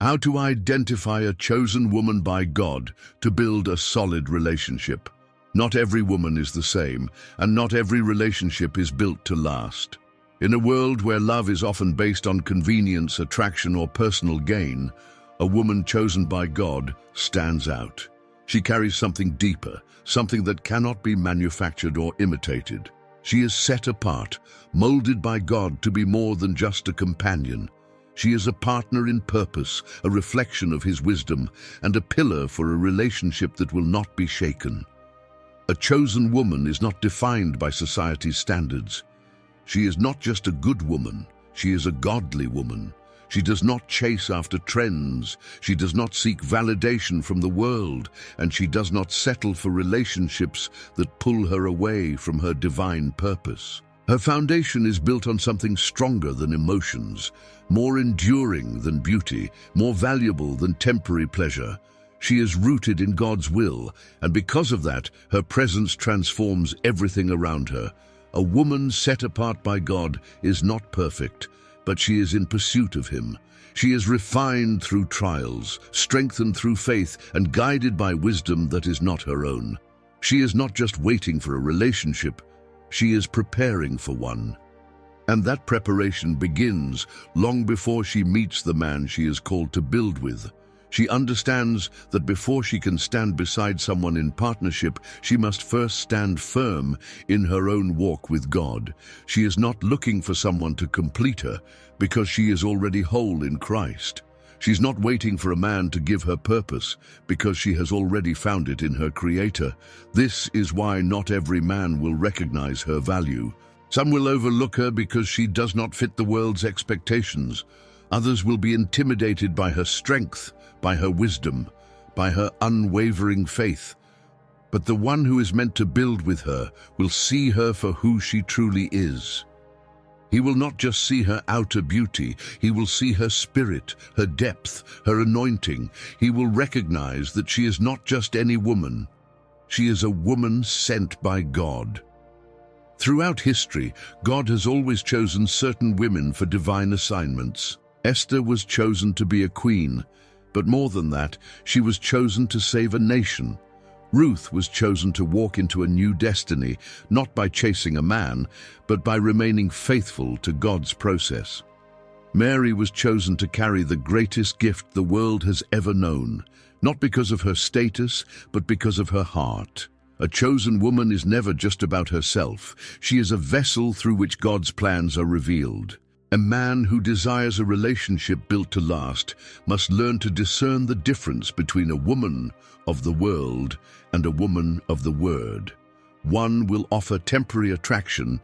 How to identify a chosen woman by God to build a solid relationship. Not every woman is the same, and not every relationship is built to last. In a world where love is often based on convenience, attraction, or personal gain, a woman chosen by God stands out. She carries something deeper, something that cannot be manufactured or imitated. She is set apart, molded by God to be more than just a companion. She is a partner in purpose, a reflection of His wisdom, and a pillar for a relationship that will not be shaken. A chosen woman is not defined by society's standards. She is not just a good woman, she is a godly woman. She does not chase after trends, she does not seek validation from the world, and she does not settle for relationships that pull her away from her divine purpose. Her foundation is built on something stronger than emotions, more enduring than beauty, more valuable than temporary pleasure. She is rooted in God's will, and because of that, her presence transforms everything around her. A woman set apart by God is not perfect, but she is in pursuit of Him. She is refined through trials, strengthened through faith, and guided by wisdom that is not her own. She is not just waiting for a relationship, she is preparing for one. And that preparation begins long before she meets the man she is called to build with. She understands that before she can stand beside someone in partnership, she must first stand firm in her own walk with God. She is not looking for someone to complete her because she is already whole in Christ. She's not waiting for a man to give her purpose because she has already found it in her Creator. This is why not every man will recognize her value. Some will overlook her because she does not fit the world's expectations. Others will be intimidated by her strength, by her wisdom, by her unwavering faith. But the one who is meant to build with her will see her for who she truly is. He will not just see her outer beauty, he will see her spirit, her depth, her anointing. He will recognize that she is not just any woman. She is a woman sent by God. Throughout history, God has always chosen certain women for divine assignments. Esther was chosen to be a queen, but more than that, she was chosen to save a nation. Ruth was chosen to walk into a new destiny, not by chasing a man, but by remaining faithful to God's process. Mary was chosen to carry the greatest gift the world has ever known, not because of her status, but because of her heart. A chosen woman is never just about herself. She is a vessel through which God's plans are revealed. A man who desires a relationship built to last must learn to discern the difference between a woman of the world and a woman of the Word. One will offer temporary attraction,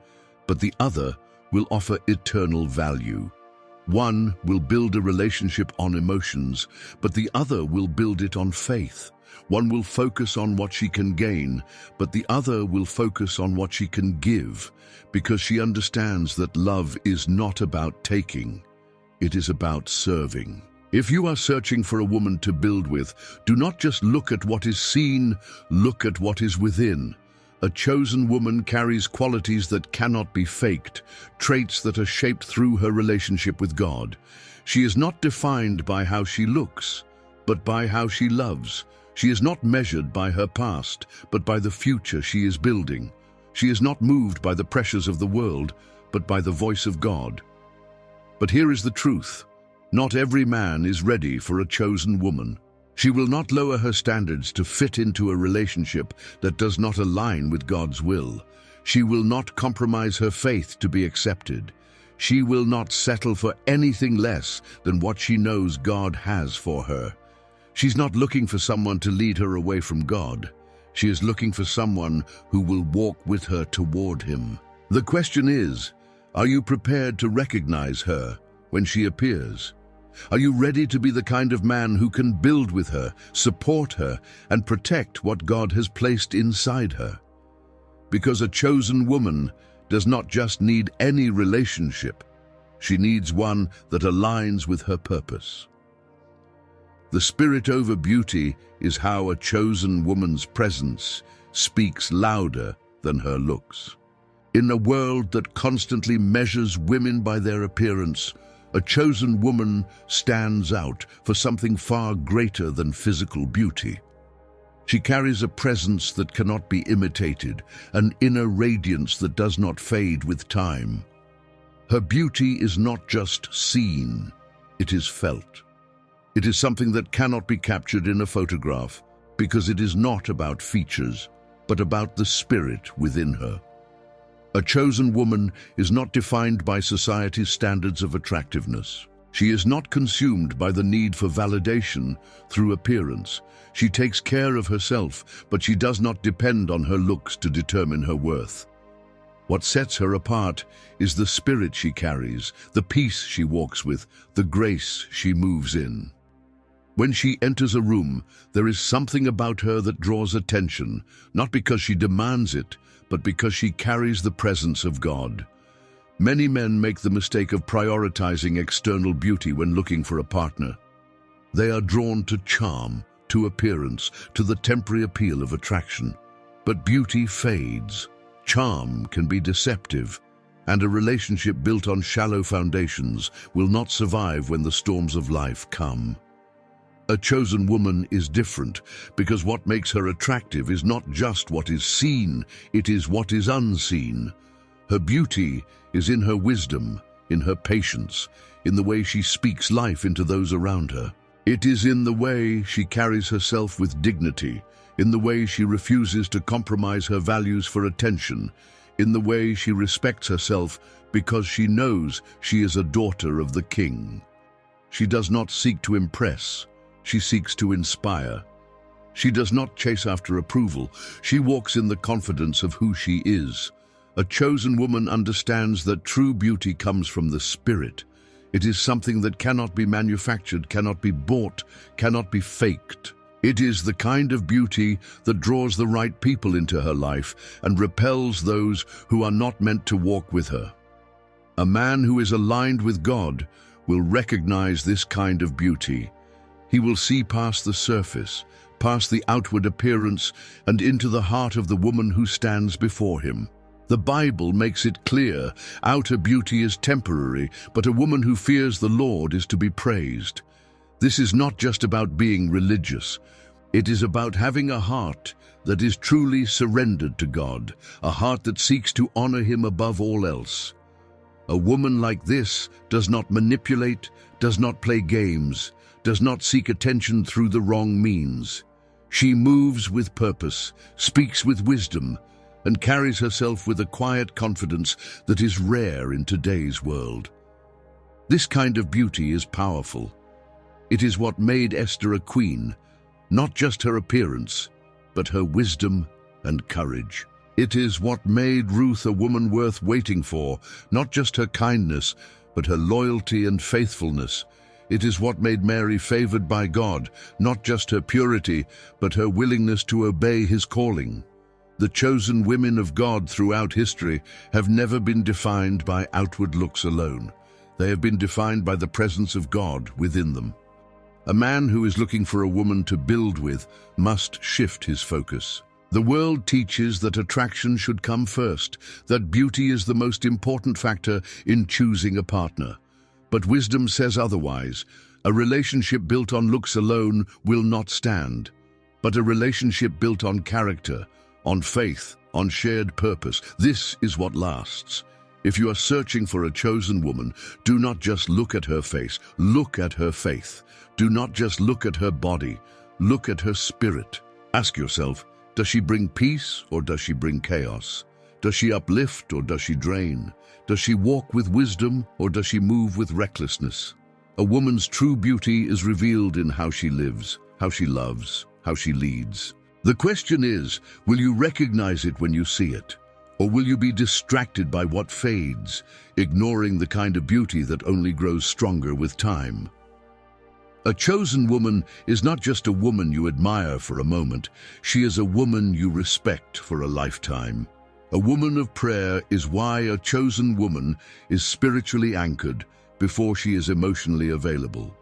but the other will offer eternal value. One will build a relationship on emotions, but the other will build it on faith. One will focus on what she can gain, but the other will focus on what she can give, because she understands that love is not about taking, it is about serving. If you are searching for a woman to build with, do not just look at what is seen, look at what is within. A chosen woman carries qualities that cannot be faked, traits that are shaped through her relationship with God. She is not defined by how she looks, but by how she loves. She is not measured by her past, but by the future she is building. She is not moved by the pressures of the world, but by the voice of God. But here is the truth. Not every man is ready for a chosen woman. She will not lower her standards to fit into a relationship that does not align with God's will. She will not compromise her faith to be accepted. She will not settle for anything less than what she knows God has for her. She's not looking for someone to lead her away from God. She is looking for someone who will walk with her toward Him. The question is, are you prepared to recognize her when she appears? Are you ready to be the kind of man who can build with her, support her, and protect what God has placed inside her? Because a chosen woman does not just need any relationship, she needs one that aligns with her purpose. The spirit over beauty is how a chosen woman's presence speaks louder than her looks. In a world that constantly measures women by their appearance, A chosen woman stands out for something far greater than physical beauty. She carries a presence that cannot be imitated, an inner radiance that does not fade with time. Her beauty is not just seen, it is felt. It is something that cannot be captured in a photograph, because it is not about features, but about the spirit within her. A chosen woman is not defined by society's standards of attractiveness. She is not consumed by the need for validation through appearance. She takes care of herself, but she does not depend on her looks to determine her worth. What sets her apart is the spirit she carries, the peace she walks with, the grace she moves in. When she enters a room, there is something about her that draws attention, not because she demands it, but because she carries the presence of God. Many men make the mistake of prioritizing external beauty when looking for a partner. They are drawn to charm, to appearance, to the temporary appeal of attraction. But beauty fades. Charm can be deceptive, and a relationship built on shallow foundations will not survive when the storms of life come. A chosen woman is different because what makes her attractive is not just what is seen, it is what is unseen. Her beauty is in her wisdom, in her patience, in the way she speaks life into those around her. It is in the way she carries herself with dignity, in the way she refuses to compromise her values for attention, in the way she respects herself because she knows she is a daughter of the King. She does not seek to impress. She seeks to inspire. She does not chase after approval. She walks in the confidence of who she is. A chosen woman understands that true beauty comes from the spirit. It is something that cannot be manufactured, cannot be bought, cannot be faked. It is the kind of beauty that draws the right people into her life and repels those who are not meant to walk with her. A man who is aligned with God will recognize this kind of beauty. He will see past the surface, past the outward appearance, and into the heart of the woman who stands before him. The Bible makes it clear, outer beauty is temporary, but a woman who fears the Lord is to be praised. This is not just about being religious. It is about having a heart that is truly surrendered to God, a heart that seeks to honor Him above all else. A woman like this does not manipulate, does not play games, does not seek attention through the wrong means. She moves with purpose, speaks with wisdom, and carries herself with a quiet confidence that is rare in today's world. This kind of beauty is powerful. It is what made Esther a queen, not just her appearance, but her wisdom and courage. It is what made Ruth a woman worth waiting for, not just her kindness, but her loyalty and faithfulness. It is what made Mary favored by God, not just her purity, but her willingness to obey His calling. The chosen women of God throughout history have never been defined by outward looks alone. They have been defined by the presence of God within them. A man who is looking for a woman to build with must shift his focus. The world teaches that attraction should come first, that beauty is the most important factor in choosing a partner. But wisdom says otherwise. A relationship built on looks alone will not stand. But a relationship built on character, on faith, on shared purpose, this is what lasts. If you are searching for a chosen woman, do not just look at her face, look at her faith. Do not just look at her body, look at her spirit. Ask yourself, does she bring peace or does she bring chaos? Does she uplift or does she drain? Does she walk with wisdom or does she move with recklessness? A woman's true beauty is revealed in how she lives, how she loves, how she leads. The question is, will you recognize it when you see it? Or will you be distracted by what fades, ignoring the kind of beauty that only grows stronger with time? A chosen woman is not just a woman you admire for a moment. She is a woman you respect for a lifetime. A woman of prayer is why a chosen woman is spiritually anchored before she is emotionally available.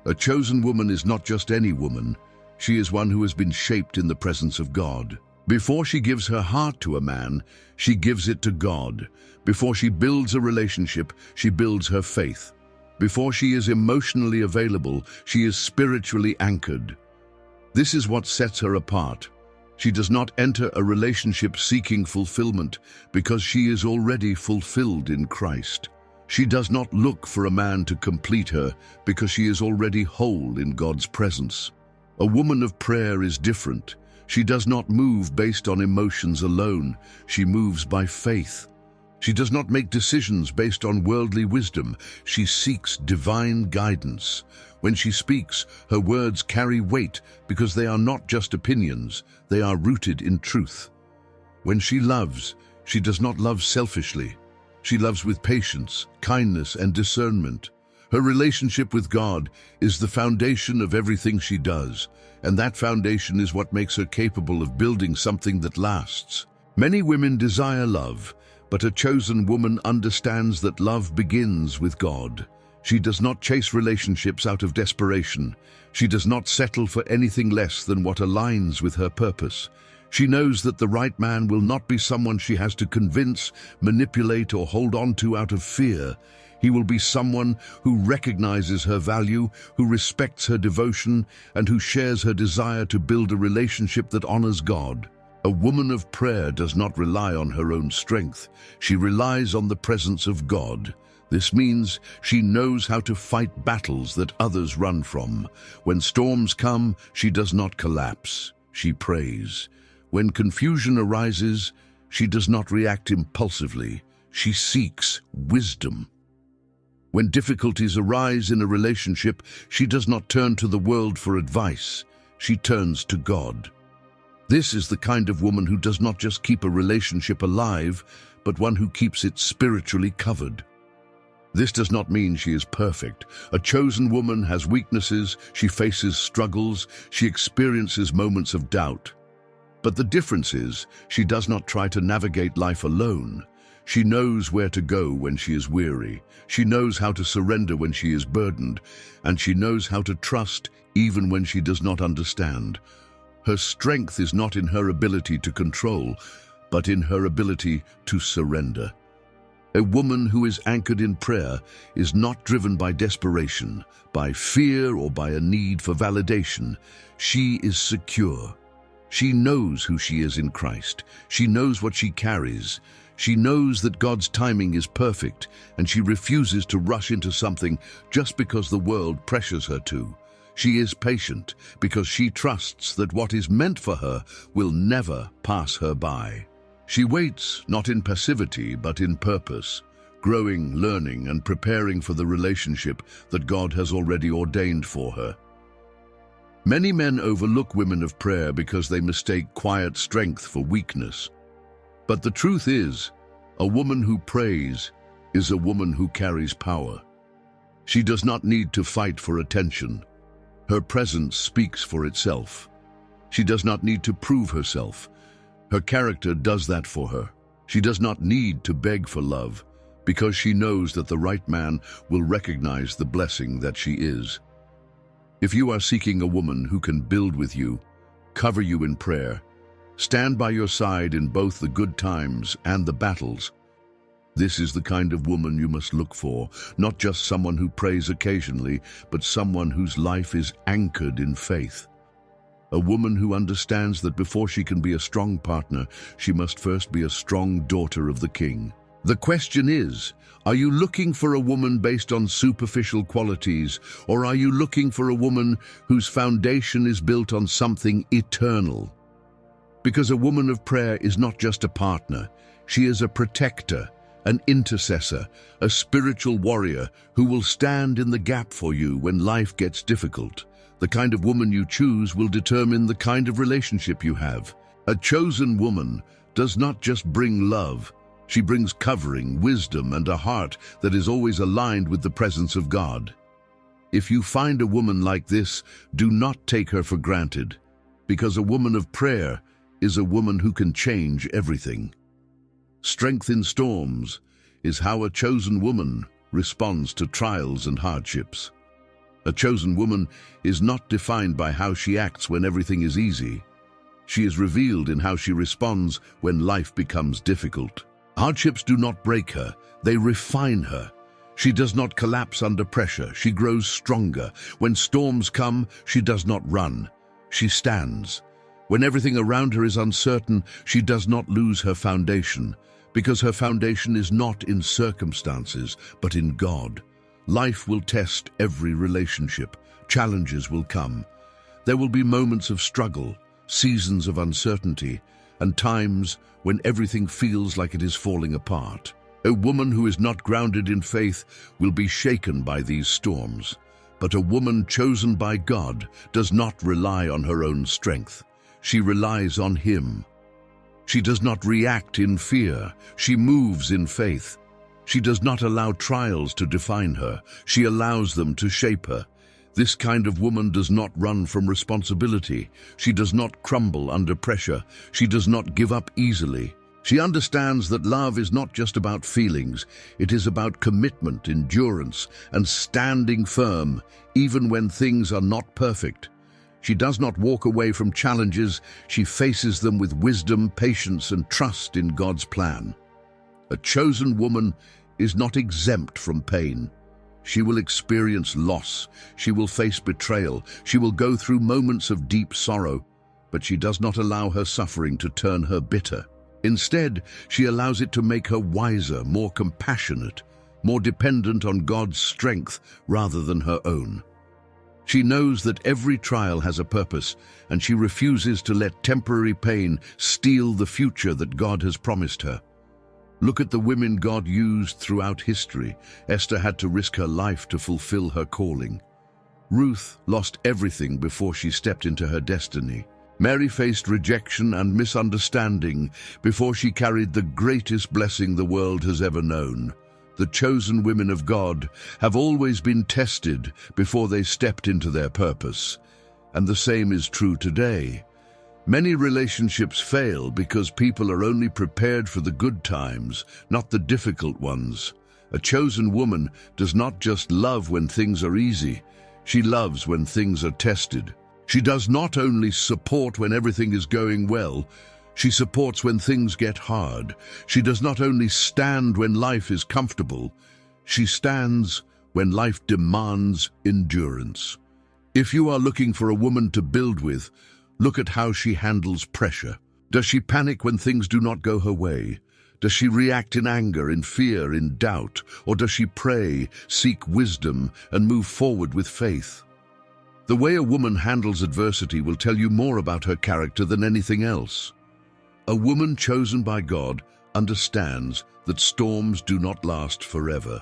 A chosen woman is not just any woman. She is one who has been shaped in the presence of God. Before she gives her heart to a man, she gives it to God. Before she builds a relationship, she builds her faith. Before she is emotionally available, she is spiritually anchored. This is what sets her apart. She does not enter a relationship seeking fulfillment because she is already fulfilled in Christ. She does not look for a man to complete her because she is already whole in God's presence. A woman of prayer is different. She does not move based on emotions alone. She moves by faith. She does not make decisions based on worldly wisdom. She seeks divine guidance. When she speaks, her words carry weight because they are not just opinions, they are rooted in truth. When she loves, she does not love selfishly. She loves with patience, kindness, and discernment. Her relationship with God is the foundation of everything she does, and that foundation is what makes her capable of building something that lasts. Many women desire love, but a chosen woman understands that love begins with God. She does not chase relationships out of desperation. She does not settle for anything less than what aligns with her purpose. She knows that the right man will not be someone she has to convince, manipulate, or hold on to out of fear. He will be someone who recognizes her value, who respects her devotion, and who shares her desire to build a relationship that honors God. A woman of prayer does not rely on her own strength. She relies on the presence of God. This means she knows how to fight battles that others run from. When storms come, she does not collapse. She prays. When confusion arises, she does not react impulsively. She seeks wisdom. When difficulties arise in a relationship, she does not turn to the world for advice. She turns to God. This is the kind of woman who does not just keep a relationship alive, but one who keeps it spiritually covered. This does not mean she is perfect. A chosen woman has weaknesses, she faces struggles, she experiences moments of doubt. But the difference is, she does not try to navigate life alone. She knows where to go when she is weary. She knows how to surrender when she is burdened. And she knows how to trust even when she does not understand. Her strength is not in her ability to control, but in her ability to surrender. A woman who is anchored in prayer is not driven by desperation, by fear, or by a need for validation. She is secure. She knows who she is in Christ. She knows what she carries. She knows that God's timing is perfect, and she refuses to rush into something just because the world pressures her to. She is patient because she trusts that what is meant for her will never pass her by. She waits not in passivity but in purpose, growing, learning, and preparing for the relationship that God has already ordained for her. Many men overlook women of prayer because they mistake quiet strength for weakness. But the truth is, a woman who prays is a woman who carries power. She does not need to fight for attention. Her presence speaks for itself. She does not need to prove herself. Her character does that for her. She does not need to beg for love because she knows that the right man will recognize the blessing that she is. If you are seeking a woman who can build with you, cover you in prayer, stand by your side in both the good times and the battles, this is the kind of woman you must look for, not just someone who prays occasionally, but someone whose life is anchored in faith. A woman who understands that before she can be a strong partner, she must first be a strong daughter of the King. The question is, are you looking for a woman based on superficial qualities, or are you looking for a woman whose foundation is built on something eternal? Because a woman of prayer is not just a partner, she is a protector, an intercessor, a spiritual warrior who will stand in the gap for you when life gets difficult. The kind of woman you choose will determine the kind of relationship you have. A chosen woman does not just bring love, she brings covering, wisdom, and a heart that is always aligned with the presence of God. If you find a woman like this, do not take her for granted, because a woman of prayer is a woman who can change everything. Strength in storms is how a chosen woman responds to trials and hardships. A chosen woman is not defined by how she acts when everything is easy. She is revealed in how she responds when life becomes difficult. Hardships do not break her, they refine her. She does not collapse under pressure. She grows stronger. When storms come, she does not run. She stands. When everything around her is uncertain, she does not lose her foundation, because her foundation is not in circumstances, but in God. Life will test every relationship. Challenges will come. There will be moments of struggle, seasons of uncertainty, and times when everything feels like it is falling apart. A woman who is not grounded in faith will be shaken by these storms. But a woman chosen by God does not rely on her own strength. She relies on Him. She does not react in fear. She moves in faith. She does not allow trials to define her. She allows them to shape her. This kind of woman does not run from responsibility. She does not crumble under pressure. She does not give up easily. She understands that love is not just about feelings. It is about commitment, endurance, and standing firm, even when things are not perfect. She does not walk away from challenges. She faces them with wisdom, patience, and trust in God's plan. A chosen woman is not exempt from pain. She will experience loss. She will face betrayal. She will go through moments of deep sorrow, but she does not allow her suffering to turn her bitter. Instead, she allows it to make her wiser, more compassionate, more dependent on God's strength rather than her own. She knows that every trial has a purpose, and she refuses to let temporary pain steal the future that God has promised her. Look at the women God used throughout history. Esther had to risk her life to fulfill her calling. Ruth lost everything before she stepped into her destiny. Mary faced rejection and misunderstanding before she carried the greatest blessing the world has ever known. The chosen women of God have always been tested before they stepped into their purpose. And the same is true today. Many relationships fail because people are only prepared for the good times, not the difficult ones. A chosen woman does not just love when things are easy. She loves when things are tested. She does not only support when everything is going well, she supports when things get hard. She does not only stand when life is comfortable, she stands when life demands endurance. If you are looking for a woman to build with, look at how she handles pressure. Does she panic when things do not go her way? Does she react in anger, in fear, in doubt? Or does she pray, seek wisdom, and move forward with faith? The way a woman handles adversity will tell you more about her character than anything else. A woman chosen by God understands that storms do not last forever.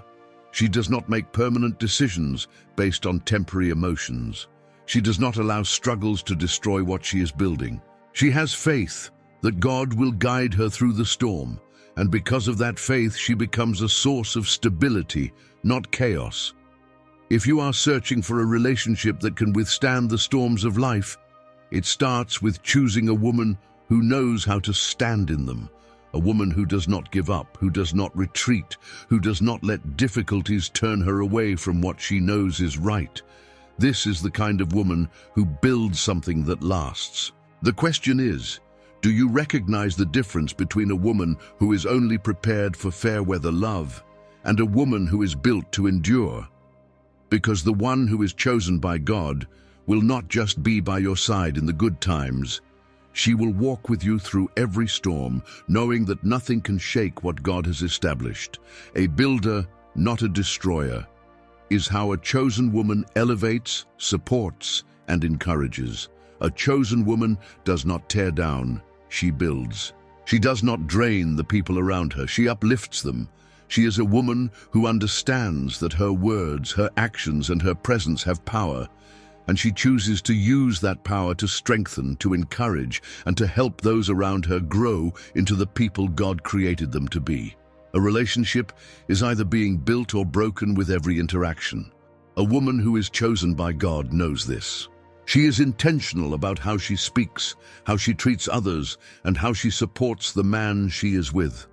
She does not make permanent decisions based on temporary emotions. She does not allow struggles to destroy what she is building. She has faith that God will guide her through the storm, and because of that faith, she becomes a source of stability, not chaos. If you are searching for a relationship that can withstand the storms of life, it starts with choosing a woman who knows how to stand in them, a woman who does not give up, who does not retreat, who does not let difficulties turn her away from what she knows is right. This is the kind of woman who builds something that lasts. The question is, do you recognize the difference between a woman who is only prepared for fair weather love and a woman who is built to endure? Because the one who is chosen by God will not just be by your side in the good times. She will walk with you through every storm, knowing that nothing can shake what God has established. A builder, not a destroyer, is how a chosen woman elevates, supports, and encourages. A chosen woman does not tear down, she builds. She does not drain the people around her, she uplifts them. She is a woman who understands that her words, her actions, and her presence have power, and she chooses to use that power to strengthen, to encourage, and to help those around her grow into the people God created them to be. A relationship is either being built or broken with every interaction. A woman who is chosen by God knows this. She is intentional about how she speaks, how she treats others, and how she supports the man she is with.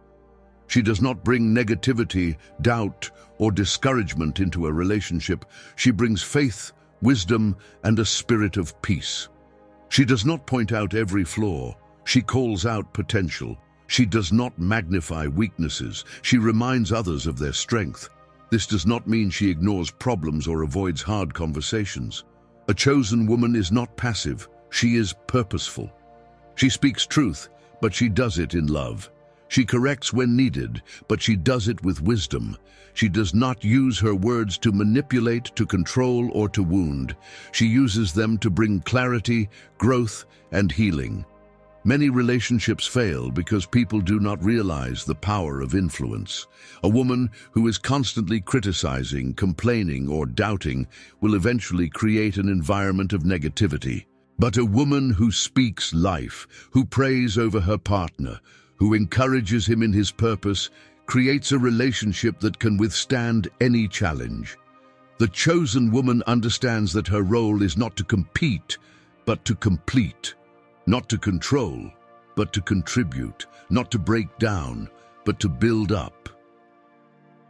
She does not bring negativity, doubt, or discouragement into a relationship. She brings faith, wisdom, and a spirit of peace. She does not point out every flaw. She calls out potential. She does not magnify weaknesses. She reminds others of their strength. This does not mean she ignores problems or avoids hard conversations. A chosen woman is not passive, she is purposeful. She speaks truth, but she does it in love. She corrects when needed, but she does it with wisdom. She does not use her words to manipulate, to control, or to wound. She uses them to bring clarity, growth, and healing. Many relationships fail because people do not realize the power of influence. A woman who is constantly criticizing, complaining, or doubting will eventually create an environment of negativity. But a woman who speaks life, who prays over her partner, who encourages him in his purpose, creates a relationship that can withstand any challenge. The chosen woman understands that her role is not to compete, but to complete. Not to control, but to contribute. Not to break down, but to build up.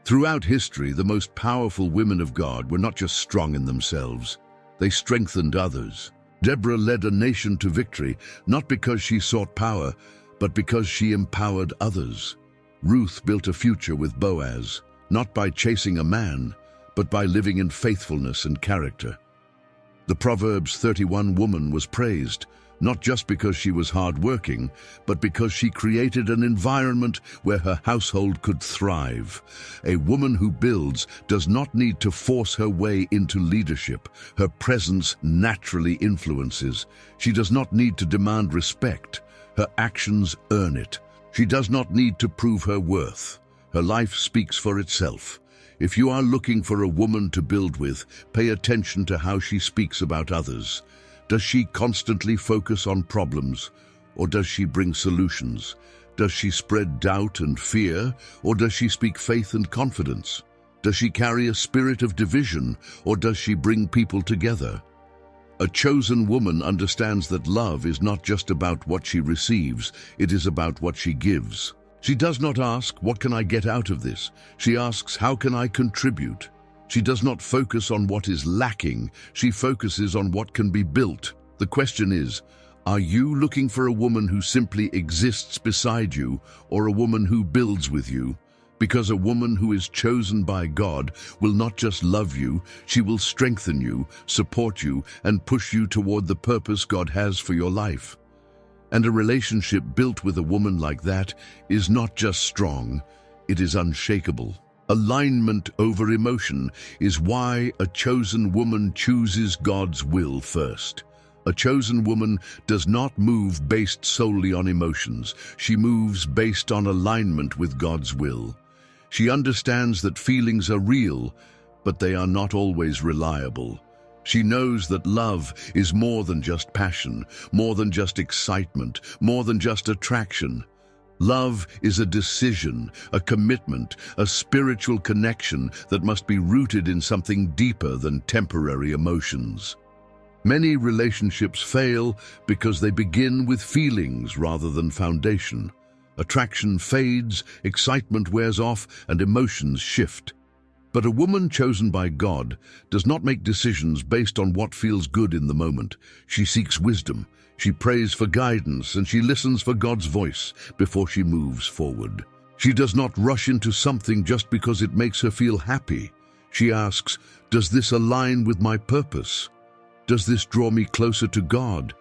Throughout history, the most powerful women of God were not just strong in themselves. They strengthened others. Deborah led a nation to victory, not because she sought power, but because she empowered others. Ruth built a future with Boaz, not by chasing a man, but by living in faithfulness and character. The Proverbs 31 woman was praised, not just because she was hard-working, but because she created an environment where her household could thrive. A woman who builds does not need to force her way into leadership. Her presence naturally influences. She does not need to demand respect. Her actions earn it. She does not need to prove her worth. Her life speaks for itself. If you are looking for a woman to build with, pay attention to how she speaks about others. Does she constantly focus on problems, or does she bring solutions? Does she spread doubt and fear, or does she speak faith and confidence? Does she carry a spirit of division, or does she bring people together? A chosen woman understands that love is not just about what she receives, it is about what she gives. She does not ask, "What can I get out of this?" She asks, "How can I contribute?" She does not focus on what is lacking, she focuses on what can be built. The question is, are you looking for a woman who simply exists beside you, or a woman who builds with you? Because a woman who is chosen by God will not just love you, she will strengthen you, support you, and push you toward the purpose God has for your life. And a relationship built with a woman like that is not just strong, it is unshakable. Alignment over emotion is why a chosen woman chooses God's will first. A chosen woman does not move based solely on emotions. She moves based on alignment with God's will. She understands that feelings are real, but they are not always reliable. She knows that love is more than just passion, more than just excitement, more than just attraction. Love is a decision, a commitment, a spiritual connection that must be rooted in something deeper than temporary emotions. Many relationships fail because they begin with feelings rather than foundation. Attraction fades, excitement wears off, and emotions shift. But a woman chosen by God does not make decisions based on what feels good in the moment. She seeks wisdom, she prays for guidance, and she listens for God's voice before she moves forward. She does not rush into something just because it makes her feel happy. She asks, "Does this align with my purpose? Does this draw me closer to God?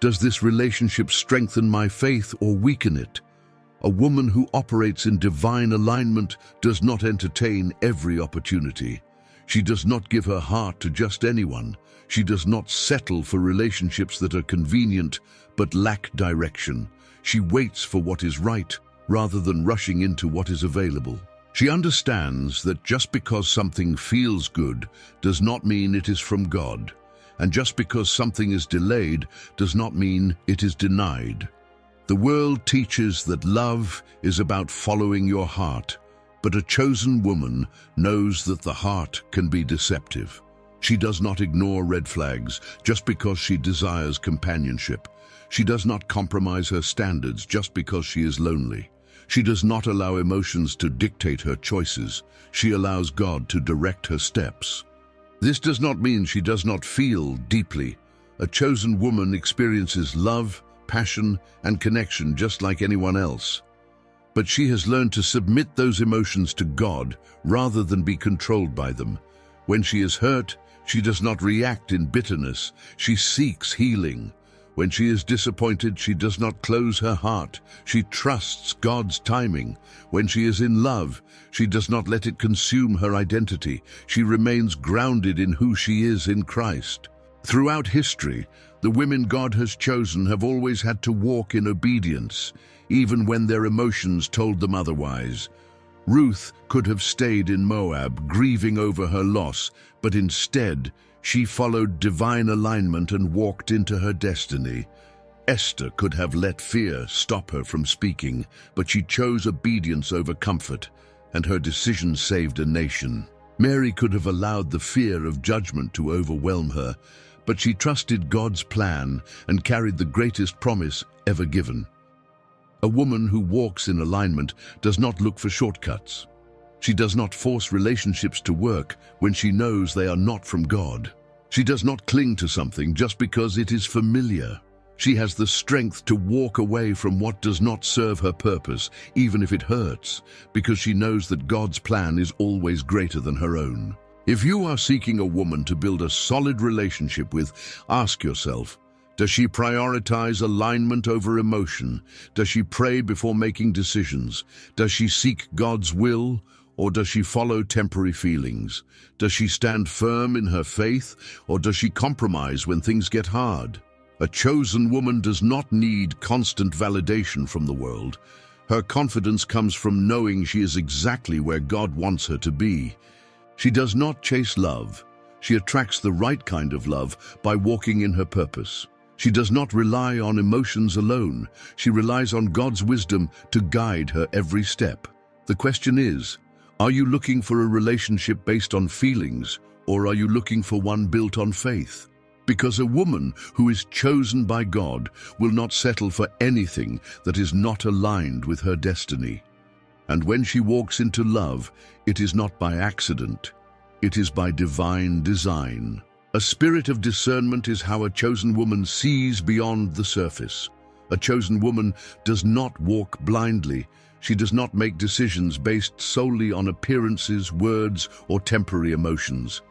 Does this relationship strengthen my faith or weaken it?" A woman who operates in divine alignment does not entertain every opportunity. She does not give her heart to just anyone. She does not settle for relationships that are convenient but lack direction. She waits for what is right rather than rushing into what is available. She understands that just because something feels good does not mean it is from God, and just because something is delayed does not mean it is denied. The world teaches that love is about following your heart, but a chosen woman knows that the heart can be deceptive. She does not ignore red flags just because she desires companionship. She does not compromise her standards just because she is lonely. She does not allow emotions to dictate her choices. She allows God to direct her steps. This does not mean she does not feel deeply. A chosen woman experiences love, passion, and connection just like anyone else. But she has learned to submit those emotions to God rather than be controlled by them. When she is hurt, she does not react in bitterness. She seeks healing. When she is disappointed, she does not close her heart. She trusts God's timing. When she is in love, she does not let it consume her identity. She remains grounded in who she is in Christ. Throughout history, the women God has chosen have always had to walk in obedience, even when their emotions told them otherwise. Ruth could have stayed in Moab, grieving over her loss, but instead, she followed divine alignment and walked into her destiny. Esther could have let fear stop her from speaking, but she chose obedience over comfort, and her decision saved a nation. Mary could have allowed the fear of judgment to overwhelm her, but she trusted God's plan and carried the greatest promise ever given. A woman who walks in alignment does not look for shortcuts. She does not force relationships to work when she knows they are not from God. She does not cling to something just because it is familiar. She has the strength to walk away from what does not serve her purpose, even if it hurts, because she knows that God's plan is always greater than her own. If you are seeking a woman to build a solid relationship with, ask yourself, does she prioritize alignment over emotion? Does she pray before making decisions? Does she seek God's will, or does she follow temporary feelings? Does she stand firm in her faith, or does she compromise when things get hard? A chosen woman does not need constant validation from the world. Her confidence comes from knowing she is exactly where God wants her to be. She does not chase love. She attracts the right kind of love by walking in her purpose. She does not rely on emotions alone. She relies on God's wisdom to guide her every step. The question is, are you looking for a relationship based on feelings, or are you looking for one built on faith? Because a woman who is chosen by God will not settle for anything that is not aligned with her destiny. And when she walks into love, it is not by accident. It is by divine design. A spirit of discernment is how a chosen woman sees beyond the surface. A chosen woman does not walk blindly. She does not make decisions based solely on appearances, words, or temporary emotions.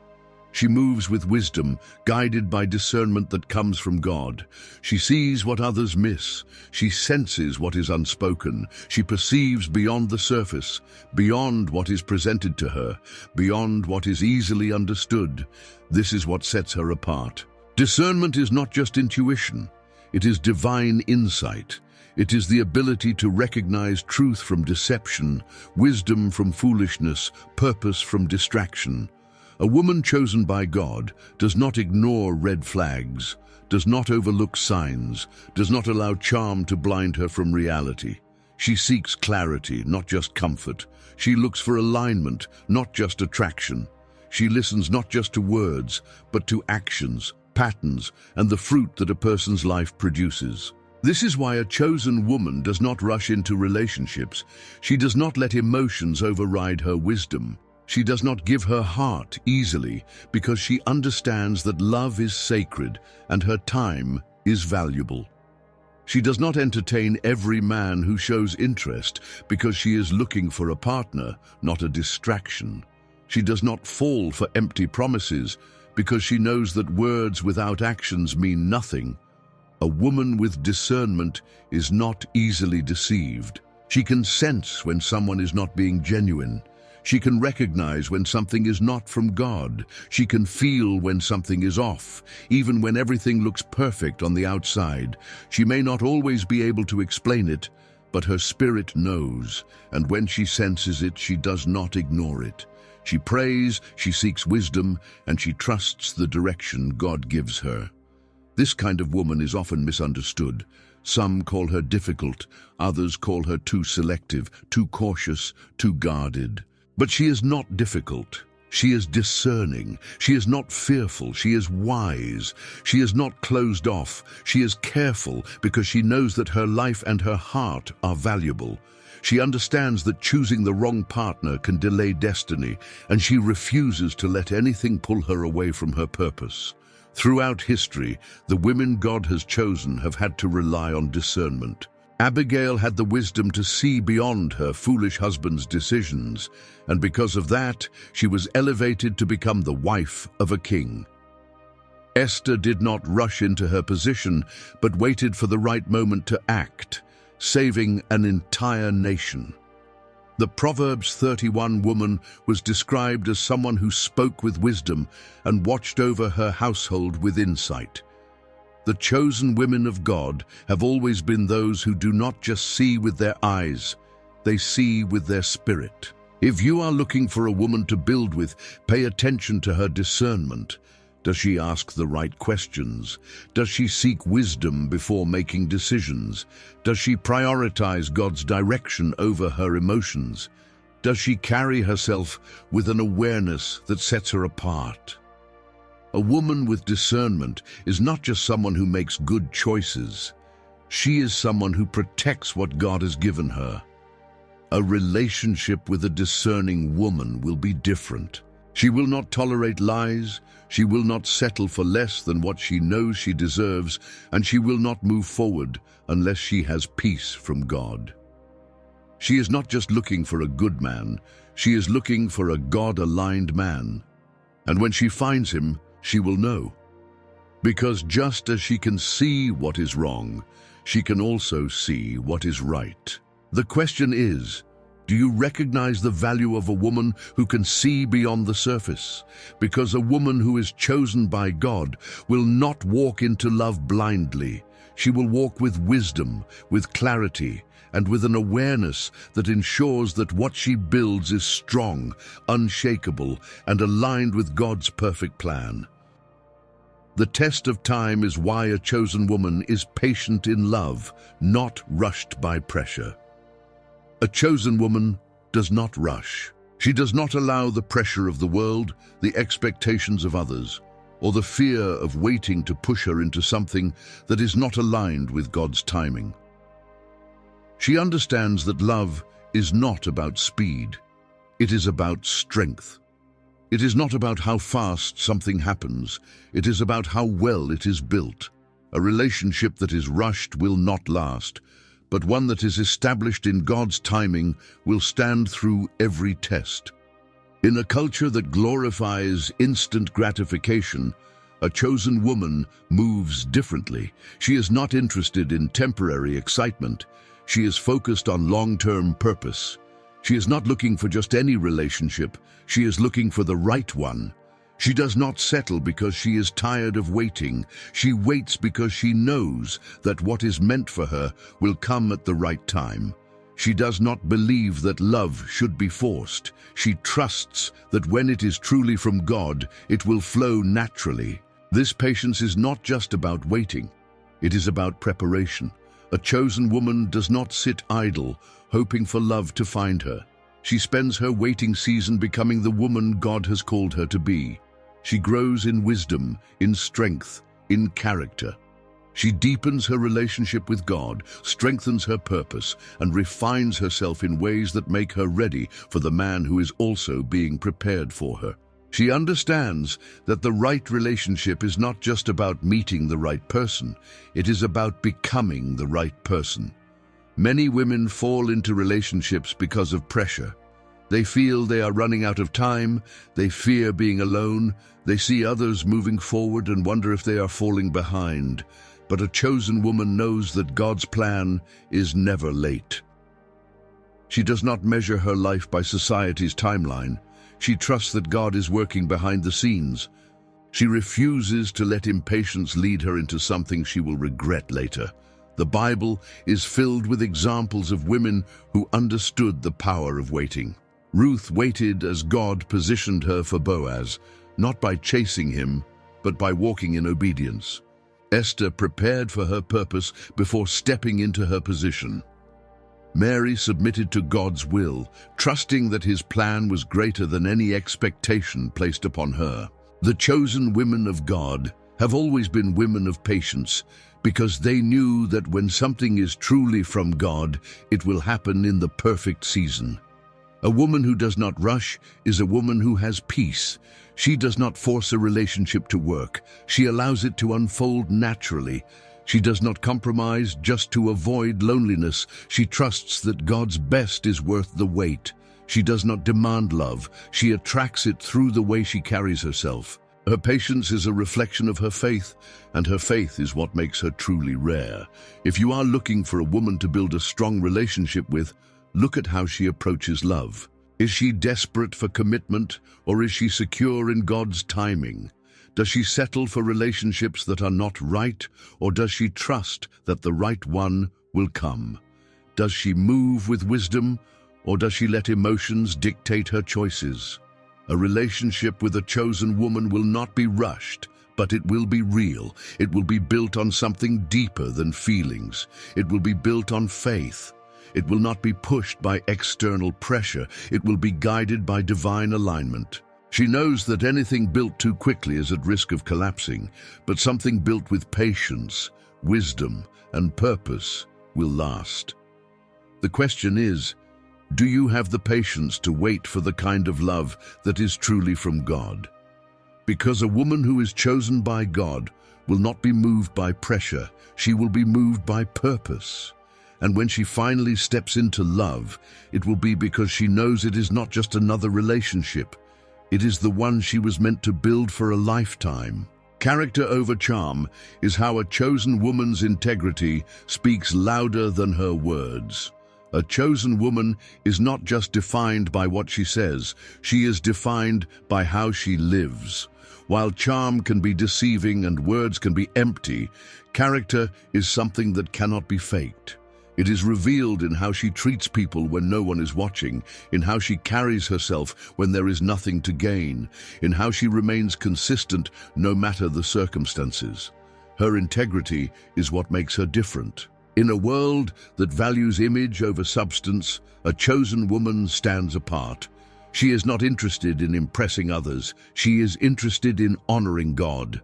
She moves with wisdom, guided by discernment that comes from God. She sees what others miss. She senses what is unspoken. She perceives beyond the surface, beyond what is presented to her, beyond what is easily understood. This is what sets her apart. Discernment is not just intuition. It is divine insight. It is the ability to recognize truth from deception, wisdom from foolishness, purpose from distraction. A woman chosen by God does not ignore red flags, does not overlook signs, does not allow charm to blind her from reality. She seeks clarity, not just comfort. She looks for alignment, not just attraction. She listens not just to words, but to actions, patterns, and the fruit that a person's life produces. This is why a chosen woman does not rush into relationships. She does not let emotions override her wisdom. She does not give her heart easily because she understands that love is sacred and her time is valuable. She does not entertain every man who shows interest because she is looking for a partner, not a distraction. She does not fall for empty promises because she knows that words without actions mean nothing. A woman with discernment is not easily deceived. She can sense when someone is not being genuine. She can recognize when something is not from God. She can feel when something is off, even when everything looks perfect on the outside. She may not always be able to explain it, but her spirit knows, and when she senses it, she does not ignore it. She prays, she seeks wisdom, and she trusts the direction God gives her. This kind of woman is often misunderstood. Some call her difficult, others call her too selective, too cautious, too guarded. But she is not difficult. She is discerning. She is not fearful. She is wise. She is not closed off. She is careful because she knows that her life and her heart are valuable. She understands that choosing the wrong partner can delay destiny, and she refuses to let anything pull her away from her purpose. Throughout history, the women God has chosen have had to rely on discernment. Abigail had the wisdom to see beyond her foolish husband's decisions, and because of that, she was elevated to become the wife of a king. Esther did not rush into her position, but waited for the right moment to act, saving an entire nation. The Proverbs 31 woman was described as someone who spoke with wisdom and watched over her household with insight. The chosen women of God have always been those who do not just see with their eyes, they see with their spirit. If you are looking for a woman to build with, pay attention to her discernment. Does she ask the right questions? Does she seek wisdom before making decisions? Does she prioritize God's direction over her emotions? Does she carry herself with an awareness that sets her apart? A woman with discernment is not just someone who makes good choices. She is someone who protects what God has given her. A relationship with a discerning woman will be different. She will not tolerate lies, she will not settle for less than what she knows she deserves, and she will not move forward unless she has peace from God. She is not just looking for a good man, she is looking for a God-aligned man. And when she finds him, she will know. Because just as she can see what is wrong, she can also see what is right. The question is, do you recognize the value of a woman who can see beyond the surface? Because a woman who is chosen by God will not walk into love blindly. She will walk with wisdom, with clarity, and with an awareness that ensures that what she builds is strong, unshakable, and aligned with God's perfect plan. The test of time is why a chosen woman is patient in love, not rushed by pressure. A chosen woman does not rush. She does not allow the pressure of the world, the expectations of others, or the fear of waiting to push her into something that is not aligned with God's timing. She understands that love is not about speed. It is about strength. It is not about how fast something happens. It is about how well it is built. A relationship that is rushed will not last, but one that is established in God's timing will stand through every test. In a culture that glorifies instant gratification, a chosen woman moves differently. She is not interested in temporary excitement. She is focused on long-term purpose. She is not looking for just any relationship. She is looking for the right one. She does not settle because she is tired of waiting. She waits because she knows that what is meant for her will come at the right time. She does not believe that love should be forced. She trusts that when it is truly from God, it will flow naturally. This patience is not just about waiting. It is about preparation. A chosen woman does not sit idle, hoping for love to find her. She spends her waiting season becoming the woman God has called her to be. She grows in wisdom, in strength, in character. She deepens her relationship with God, strengthens her purpose, and refines herself in ways that make her ready for the man who is also being prepared for her. She understands that the right relationship is not just about meeting the right person, it is about becoming the right person. Many women fall into relationships because of pressure. They feel they are running out of time, they fear being alone, they see others moving forward and wonder if they are falling behind. But a chosen woman knows that God's plan is never late. She does not measure her life by society's timeline. She trusts that God is working behind the scenes. She refuses to let impatience lead her into something she will regret later. The Bible is filled with examples of women who understood the power of waiting. Ruth waited as God positioned her for Boaz, not by chasing him, but by walking in obedience. Esther prepared for her purpose before stepping into her position. Mary submitted to God's will, trusting that his plan was greater than any expectation placed upon her. The chosen women of God have always been women of patience, because they knew that when something is truly from God, it will happen in the perfect season. A woman who does not rush is a woman who has peace. She does not force a relationship to work. She allows it to unfold naturally. She does not compromise just to avoid loneliness. She trusts that God's best is worth the wait. She does not demand love. She attracts it through the way she carries herself. Her patience is a reflection of her faith, and her faith is what makes her truly rare. If you are looking for a woman to build a strong relationship with, look at how she approaches love. Is she desperate for commitment, or is she secure in God's timing? Does she settle for relationships that are not right, or does she trust that the right one will come? Does she move with wisdom, or does she let emotions dictate her choices? A relationship with a chosen woman will not be rushed, but it will be real. It will be built on something deeper than feelings. It will be built on faith. It will not be pushed by external pressure. It will be guided by divine alignment. She knows that anything built too quickly is at risk of collapsing, but something built with patience, wisdom, and purpose will last. The question is, do you have the patience to wait for the kind of love that is truly from God? Because a woman who is chosen by God will not be moved by pressure. She will be moved by purpose. And when she finally steps into love, it will be because she knows it is not just another relationship. It is the one she was meant to build for a lifetime. Character over charm is how a chosen woman's integrity speaks louder than her words. A chosen woman is not just defined by what she says, she is defined by how she lives. While charm can be deceiving and words can be empty, character is something that cannot be faked. It is revealed in how she treats people when no one is watching, in how she carries herself when there is nothing to gain, in how she remains consistent no matter the circumstances. Her integrity is what makes her different. In a world that values image over substance, a chosen woman stands apart. She is not interested in impressing others. She is interested in honoring God.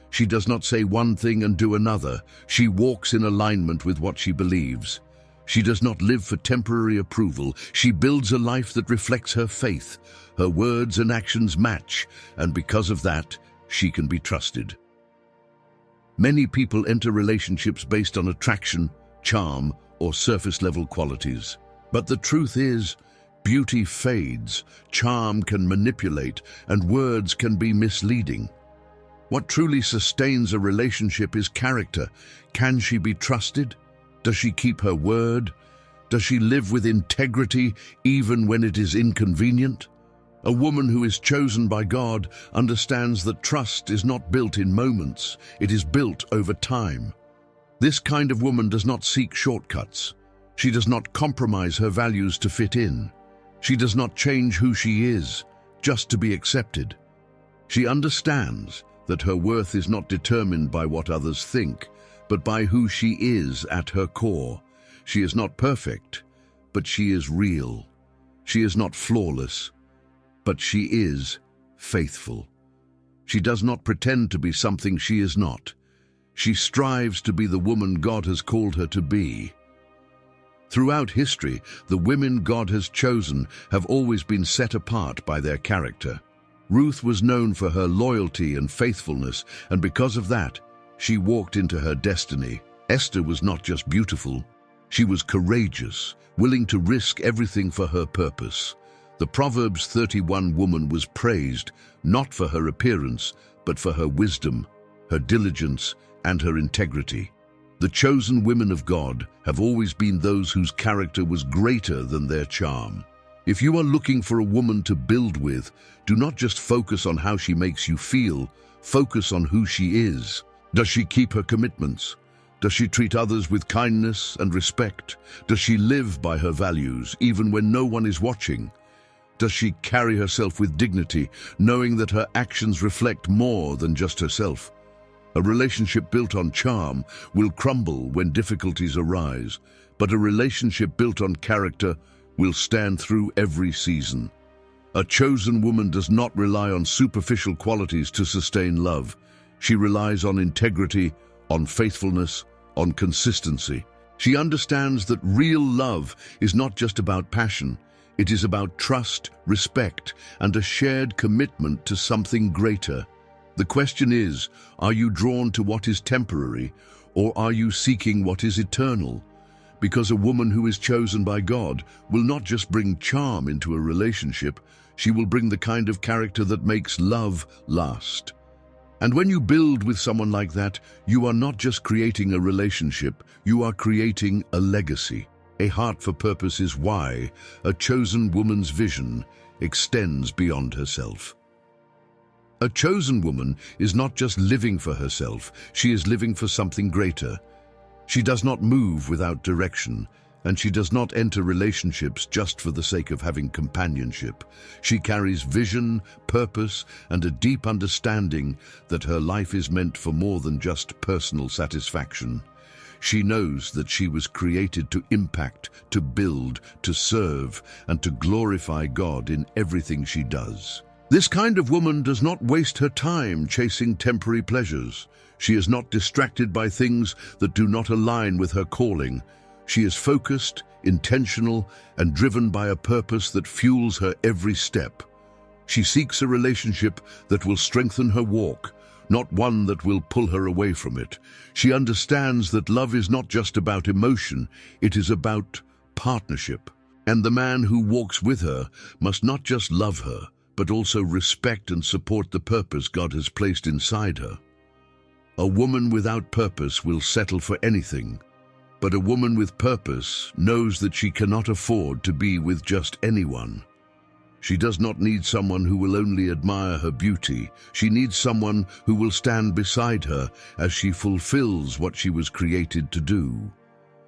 She does not say one thing and do another. She walks in alignment with what she believes. She does not live for temporary approval. She builds a life that reflects her faith. Her words and actions match, and because of that, she can be trusted. Many people enter relationships based on attraction, charm, or surface-level qualities. But the truth is, beauty fades, charm can manipulate, and words can be misleading. What truly sustains a relationship is character. Can she be trusted? Does she keep her word? Does she live with integrity even when it is inconvenient? A woman who is chosen by God understands that trust is not built in moments, it is built over time. This kind of woman does not seek shortcuts. She does not compromise her values to fit in. She does not change who she is just to be accepted. She understands that her worth is not determined by what others think, but by who she is at her core. She is not perfect, but she is real. She is not flawless, but she is faithful. She does not pretend to be something she is not. She strives to be the woman God has called her to be. Throughout history, the women God has chosen have always been set apart by their character. Ruth was known for her loyalty and faithfulness, and because of that, she walked into her destiny. Esther was not just beautiful, she was courageous, willing to risk everything for her purpose. The Proverbs 31 woman was praised not for her appearance, but for her wisdom, her diligence, and her integrity. The chosen women of God have always been those whose character was greater than their charm. If you are looking for a woman to build with, do not just focus on how she makes you feel, focus on who she is. Does she keep her commitments? Does she treat others with kindness and respect? Does she live by her values, even when no one is watching? Does she carry herself with dignity, knowing that her actions reflect more than just herself? A relationship built on charm will crumble when difficulties arise, but a relationship built on character will stand through every season. A chosen woman does not rely on superficial qualities to sustain love. She relies on integrity, on faithfulness, on consistency. She understands that real love is not just about passion. It is about trust, respect, and a shared commitment to something greater. The question is, are you drawn to what is temporary, Or are you seeking what is eternal? Because a woman who is chosen by God will not just bring charm into a relationship, she will bring the kind of character that makes love last. And when you build with someone like that, you are not just creating a relationship, you are creating a legacy. A heart for purpose is why a chosen woman's vision extends beyond herself. A chosen woman is not just living for herself, she is living for something greater. She does not move without direction, and she does not enter relationships just for the sake of having companionship. She carries vision, purpose, and a deep understanding that her life is meant for more than just personal satisfaction. She knows that she was created to impact, to build, to serve, and to glorify God in everything she does. This kind of woman does not waste her time chasing temporary pleasures. She is not distracted by things that do not align with her calling. She is focused, intentional, and driven by a purpose that fuels her every step. She seeks a relationship that will strengthen her walk, not one that will pull her away from it. She understands that love is not just about emotion, it is about partnership. And the man who walks with her must not just love her, but also respect and support the purpose God has placed inside her. A woman without purpose will settle for anything, but a woman with purpose knows that she cannot afford to be with just anyone. She does not need someone who will only admire her beauty. She needs someone who will stand beside her as she fulfills what she was created to do.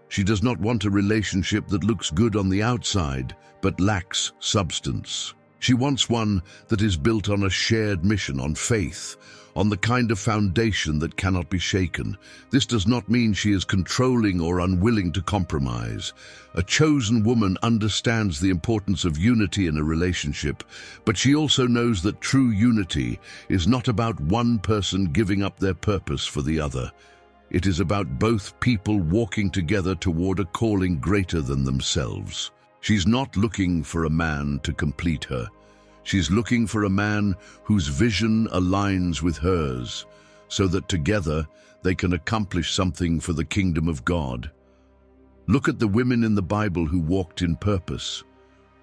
She does not want a relationship that looks good on the outside, but lacks substance. She wants one that is built on a shared mission, on faith, on the kind of foundation that cannot be shaken. This does not mean she is controlling or unwilling to compromise. A chosen woman understands the importance of unity in a relationship, but she also knows that true unity is not about one person giving up their purpose for the other. It is about both people walking together toward a calling greater than themselves. She's not looking for a man to complete her. She's looking for a man whose vision aligns with hers, so that together they can accomplish something for the kingdom of God. Look at the women in the Bible who walked in purpose.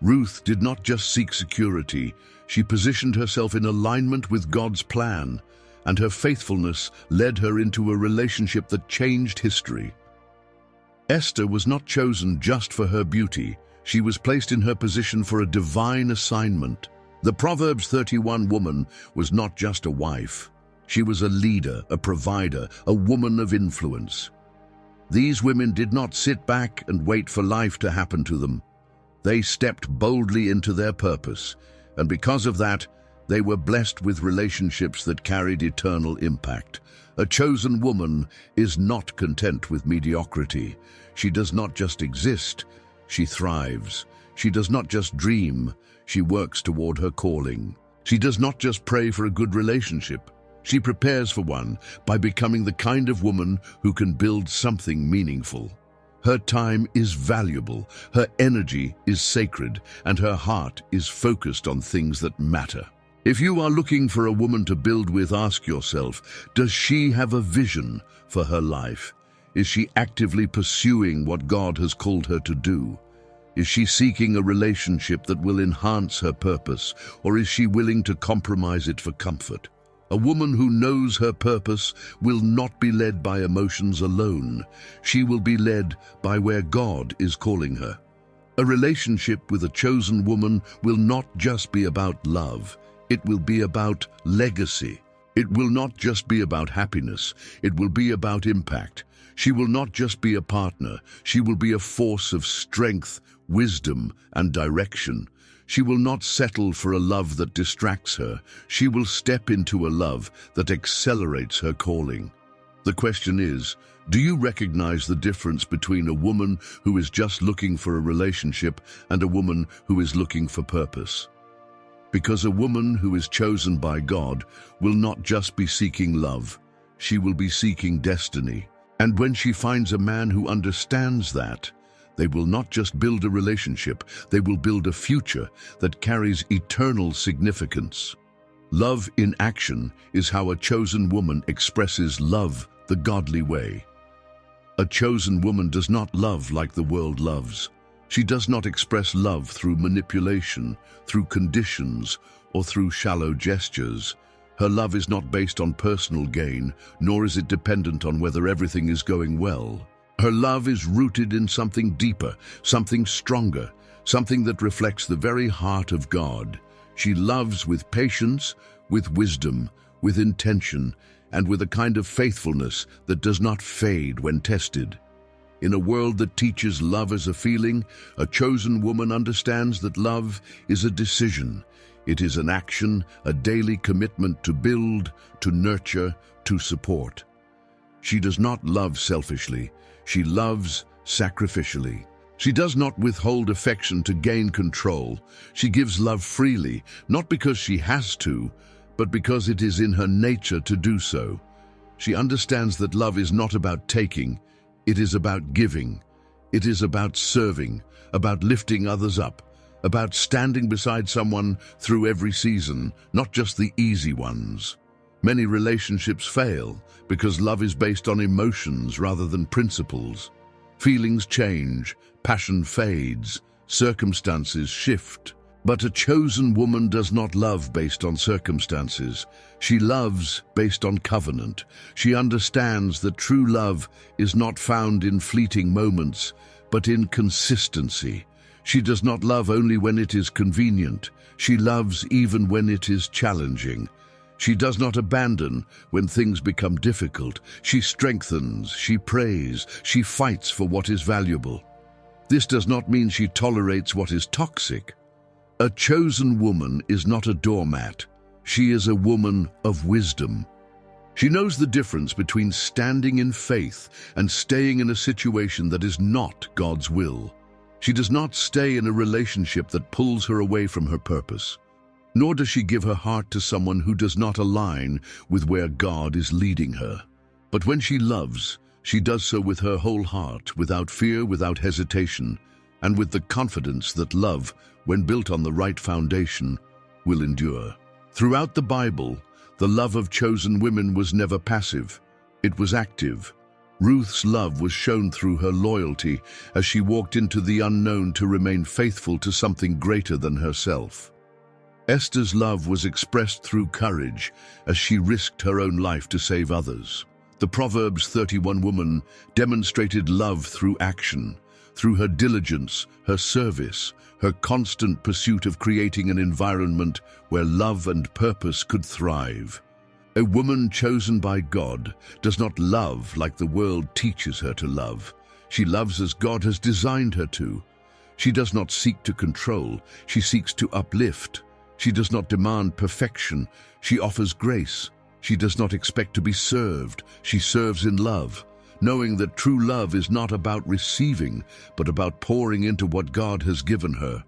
Ruth did not just seek security, she positioned herself in alignment with God's plan, and her faithfulness led her into a relationship that changed history. Esther was not chosen just for her beauty. She was placed in her position for a divine assignment. The Proverbs 31 woman was not just a wife. She was a leader, a provider, a woman of influence. These women did not sit back and wait for life to happen to them. They stepped boldly into their purpose, and because of that, they were blessed with relationships that carried eternal impact. A chosen woman is not content with mediocrity. She does not just exist, she thrives. She does not just dream, she works toward her calling. She does not just pray for a good relationship. She prepares for one by becoming the kind of woman who can build something meaningful. Her time is valuable, her energy is sacred, and her heart is focused on things that matter. If you are looking for a woman to build with, ask yourself, does she have a vision for her life? Is she actively pursuing what God has called her to do? Is she seeking a relationship that will enhance her purpose, or is she willing to compromise it for comfort? A woman who knows her purpose will not be led by emotions alone. She will be led by where God is calling her. A relationship with a chosen woman will not just be about love. It will be about legacy. It will not just be about happiness. It will be about impact. She will not just be a partner. She will be a force of strength, wisdom, and direction. She will not settle for a love that distracts her. She will step into a love that accelerates her calling. The question is, do you recognize the difference between a woman who is just looking for a relationship and a woman who is looking for purpose? Because a woman who is chosen by God will not just be seeking love, she will be seeking destiny. And when she finds a man who understands that, they will not just build a relationship, they will build a future that carries eternal significance. Love in action is how a chosen woman expresses love the godly way. A chosen woman does not love like the world loves. She does not express love through manipulation, through conditions, or through shallow gestures. Her love is not based on personal gain, nor is it dependent on whether everything is going well. Her love is rooted in something deeper, something stronger, something that reflects the very heart of God. She loves with patience, with wisdom, with intention, and with a kind of faithfulness that does not fade when tested. In a world that teaches love as a feeling, a chosen woman understands that love is a decision. It is an action, a daily commitment to build, to nurture, to support. She does not love selfishly. She loves sacrificially. She does not withhold affection to gain control. She gives love freely, not because she has to, but because it is in her nature to do so. She understands that love is not about taking, it is about giving. It is about serving, about lifting others up, about standing beside someone through every season, not just the easy ones. Many relationships fail because love is based on emotions rather than principles. Feelings change, passion fades, circumstances shift. But a chosen woman does not love based on circumstances. She loves based on covenant. She understands that true love is not found in fleeting moments, but in consistency. She does not love only when it is convenient. She loves even when it is challenging. She does not abandon when things become difficult. She strengthens, she prays, she fights for what is valuable. This does not mean she tolerates what is toxic. A chosen woman is not a doormat. She is a woman of wisdom. She knows the difference between standing in faith and staying in a situation that is not God's will. She does not stay in a relationship that pulls her away from her purpose. Nor does she give her heart to someone who does not align with where God is leading her. But when she loves, she does so with her whole heart, without fear, without hesitation, and with the confidence that love, when built on the right foundation, will endure. Throughout the Bible, the love of chosen women was never passive. It was active. Ruth's love was shown through her loyalty as she walked into the unknown to remain faithful to something greater than herself. Esther's love was expressed through courage as she risked her own life to save others. The Proverbs 31 woman demonstrated love through action, through her diligence, her service, her constant pursuit of creating an environment where love and purpose could thrive. A woman chosen by God does not love like the world teaches her to love. She loves as God has designed her to. She does not seek to control, she seeks to uplift. She does not demand perfection, she offers grace. She does not expect to be served, she serves in love, knowing that true love is not about receiving, but about pouring into what God has given her.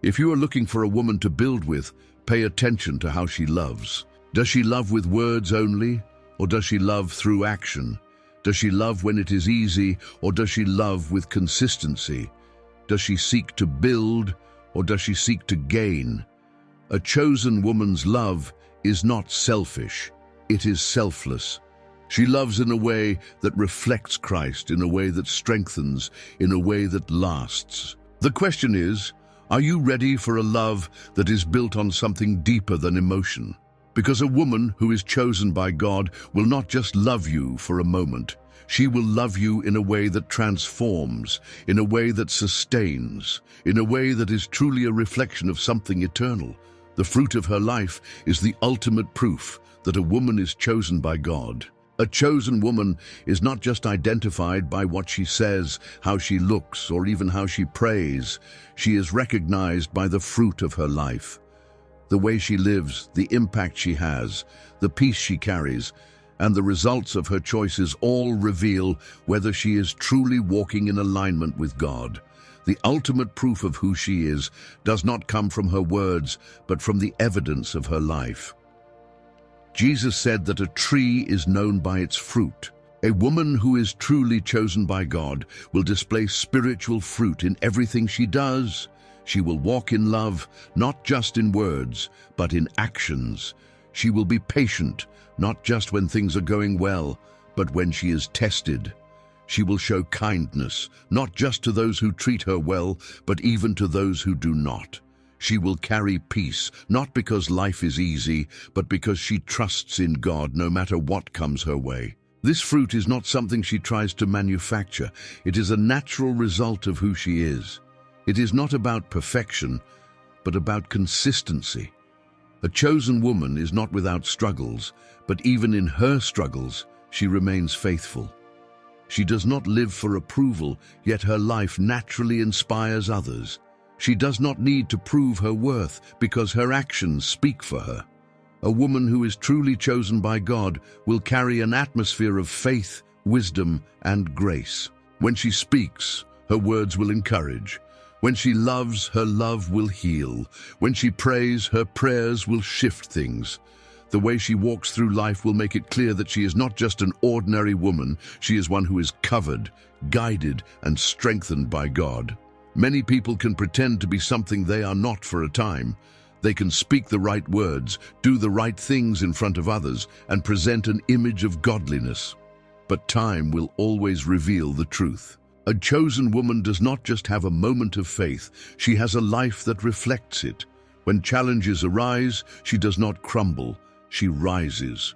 If you are looking for a woman to build with, pay attention to how she loves. Does she love with words only, or does she love through action? Does she love when it is easy, or does she love with consistency? Does she seek to build, or does she seek to gain? A chosen woman's love is not selfish, it is selfless. She loves in a way that reflects Christ, in a way that strengthens, in a way that lasts. The question is, are you ready for a love that is built on something deeper than emotion? Because a woman who is chosen by God will not just love you for a moment. She will love you in a way that transforms, in a way that sustains, in a way that is truly a reflection of something eternal. The fruit of her life is the ultimate proof that a woman is chosen by God. A chosen woman is not just identified by what she says, how she looks, or even how she prays. She is recognized by the fruit of her life. The way she lives, the impact she has, the peace she carries, and the results of her choices all reveal whether she is truly walking in alignment with God. The ultimate proof of who she is does not come from her words, but from the evidence of her life. Jesus said that a tree is known by its fruit. A woman who is truly chosen by God will display spiritual fruit in everything she does. She will walk in love, not just in words, but in actions. She will be patient, not just when things are going well, but when she is tested. She will show kindness, not just to those who treat her well, but even to those who do not. She will carry peace, not because life is easy, but because she trusts in God no matter what comes her way. This fruit is not something she tries to manufacture. It is a natural result of who she is. It is not about perfection, but about consistency. A chosen woman is not without struggles, but even in her struggles, she remains faithful. She does not live for approval, yet her life naturally inspires others. She does not need to prove her worth because her actions speak for her. A woman who is truly chosen by God will carry an atmosphere of faith, wisdom, and grace. When she speaks, her words will encourage. When she loves, her love will heal. When she prays, her prayers will shift things. The way she walks through life will make it clear that she is not just an ordinary woman, she is one who is covered, guided, and strengthened by God. Many people can pretend to be something they are not for a time. They can speak the right words, do the right things in front of others, and present an image of godliness. But time will always reveal the truth. A chosen woman does not just have a moment of faith, she has a life that reflects it. When challenges arise, she does not crumble, she rises.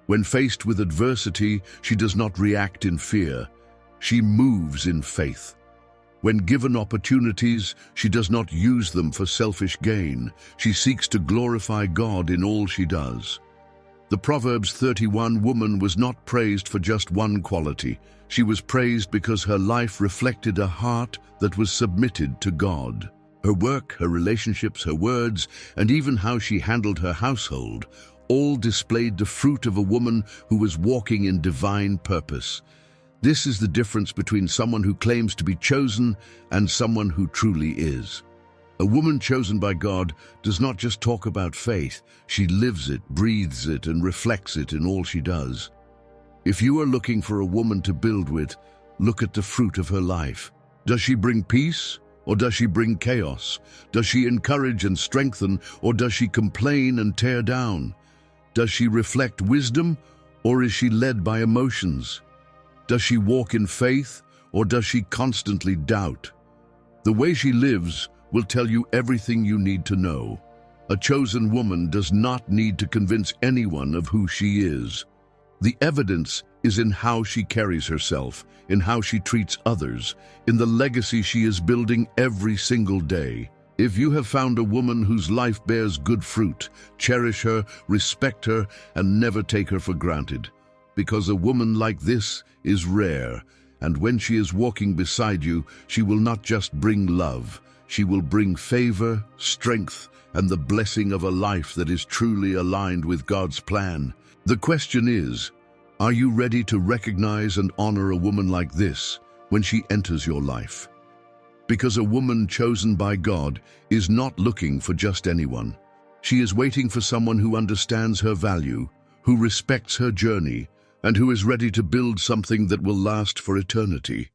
When faced with adversity, she does not react in fear, she moves in faith. When given opportunities, she does not use them for selfish gain. She seeks to glorify God in all she does. The Proverbs 31 woman was not praised for just one quality. She was praised because her life reflected a heart that was submitted to God. Her work, her relationships, her words, and even how she handled her household all displayed the fruit of a woman who was walking in divine purpose. This is the difference between someone who claims to be chosen and someone who truly is. A woman chosen by God does not just talk about faith, she lives it, breathes it, and reflects it in all she does. If you are looking for a woman to build with, look at the fruit of her life. Does she bring peace, or does she bring chaos? Does she encourage and strengthen, or does she complain and tear down? Does she reflect wisdom, or is she led by emotions? Does she walk in faith, or does she constantly doubt? The way she lives will tell you everything you need to know. A chosen woman does not need to convince anyone of who she is. The evidence is in how she carries herself, in how she treats others, in the legacy she is building every single day. If you have found a woman whose life bears good fruit, cherish her, respect her, and never take her for granted. Because a woman like this is rare, and when she is walking beside you, she will not just bring love, she will bring favor, strength, and the blessing of a life that is truly aligned with God's plan. The question is, are you ready to recognize and honor a woman like this when she enters your life? Because a woman chosen by God is not looking for just anyone. She is waiting for someone who understands her value, who respects her journey, and who is ready to build something that will last for eternity.